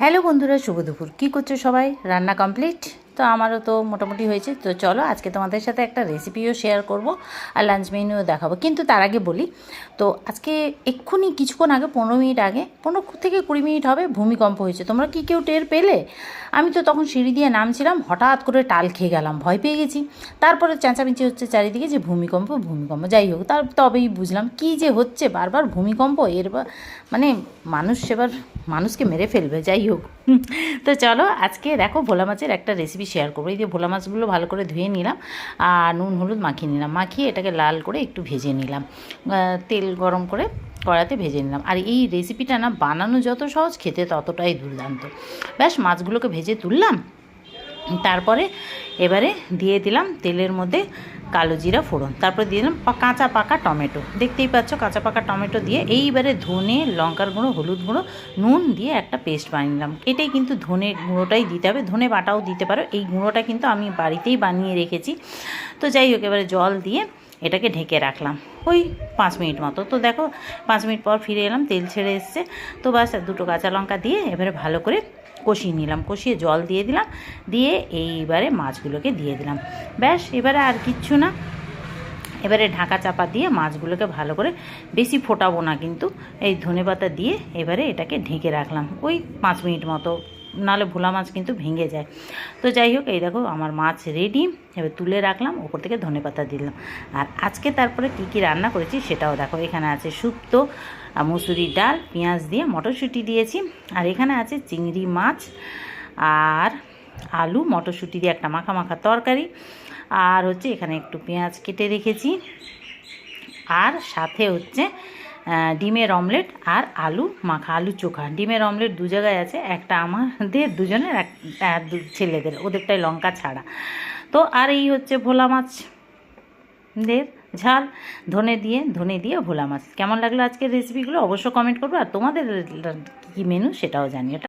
Hello বন্ধুরা, শুভ দুপুর। কী করছো সবাই? রান্না কমপ্লিট? তো আমারও তো মোটামুটি হয়েছে। তো চলো আজকে তোমাদের সাথে একটা রেসিপিও শেয়ার করব আর লাঞ্চ মেনুও দেখাবো। কিন্তু তার আগে বলি, তো আজকে এক্ষুনি কিছুক্ষণ আগে 15 মিনিট আগে 15 থেকে 20 মিনিট হবে ভূমিকম্প হয়েছে। তোমরা কি কেউ টের পেলে? আমি তো তখন সিঁড়ি দিয়ে নামছিলাম, হঠাৎ করে টাল খেয়ে গেলাম, ভয় পেয়ে গেছি। তারপরে চেঁচামেচি হচ্ছে চারিদিকে যে ভূমিকম্প ভূমিকম্প। যাই হোক, তবেই বুঝলাম কী যে হচ্ছে, বারবার ভূমিকম্প। মানে এবার মানুষকে মেরে ফেলবে। যাই হোক, তো চলো আজকে দেখো ভোলা মাছের একটা রেসিপি শেয়ার করবো। এই যে ভোলা মাছগুলো ভালো করে ধুয়ে নিলাম আর নুন হলুদ মাখিয়ে নিলাম, মাখিয়ে এটাকে লাল করে একটু ভেজে নিলাম, তেল গরম করে কড়াতে ভেজে নিলাম। আর এই রেসিপিটা না বানানো যত সহজ, খেতে ততটাই দুর্দান্ত। ব্যাস মাছগুলোকে ভেজে তুললাম, তারপরে এবারে দিয়ে দিলাম তেলের মধ্যে কালো জিরা ফোড়ন, তারপরে দিয়ে দিলাম কাঁচা পাকা টমেটো। দেখতেই পাচ্ছ কাঁচা পাকা টমেটো দিয়ে এইবারে ধনে, লঙ্কার গুঁড়ো, হলুদ গুঁড়ো, নুন দিয়ে একটা পেস্ট বানিয়ে নিলাম। এটাই কিন্তু ধনে গুঁড়োটাই দিতে হবে, ধনে বাটাও দিতে পারো। এই গুঁড়োটা কিন্তু আমি বাড়িতেই বানিয়ে রেখেছি। তো যাই হোক, এবারে জল দিয়ে এটাকে ঢেকে রাখলাম ওই 5 মিনিট মতো। তো দেখো 5 মিনিট পর ফিরে এলাম, তেল ছেড়ে এসছে। তো বাস দুটো কাঁচা লঙ্কা দিয়ে এবারে ভালো করে কষিয়ে নিলাম, কষিয়ে জল দিয়ে দিলাম, দিয়ে এইবারে মাছগুলোকে দিয়ে দিলাম। ব্যাস, এবারে আর কিচ্ছু না। এবারে ঢাকা চাপা দিয়ে মাছগুলোকে ভালো করে, বেশি ফোটাবো না কিন্তু, এই ধনেপাতা দিয়ে এবারে এটাকে ঢেকে রাখলাম ওই 5 মিনিট মতো, নাহলে ভোলা মাছ কিন্তু ভেঙে যায়। তো যাই হোক, এই দেখো আমার মাছ রেডি। এবার তুলে রাখলাম, ওপর থেকে ধনেপাতা দিলাম। আর আজকে তারপরে কি কি রান্না করেছি সেটাও দেখো। এখানে আছে শুক্তো, মুসুরির ডাল, পেঁয়াজ দিয়ে মটরশুঁটি দিয়েছি। আর এখানে আছে চিংড়ি মাছ আর আলু মটরশুঁটি দিয়ে একটা মাখা মাখা তরকারি। আর হচ্ছে এখানে একটু পেঁয়াজ কেটে রেখেছি। আর সাথে হচ্ছে ডিমের অমলেট আর আলু মাখা, আলু চোখা। ডিমের অমলেট দু জায়গায় আছে, একটা আমাদের দুজনের, আর ছেলেদের, ওদেরটাই লঙ্কা ছাড়া। তো আর এই হচ্ছে ভোলা মাছ দের ঝাল, ধনে দিয়ে ভোলা মাছ। কেমন লাগলো আজকের রেসিপিগুলো অবশ্য কমেন্ট করবো। আর তোমাদের কী মেনু সেটাও জানিও।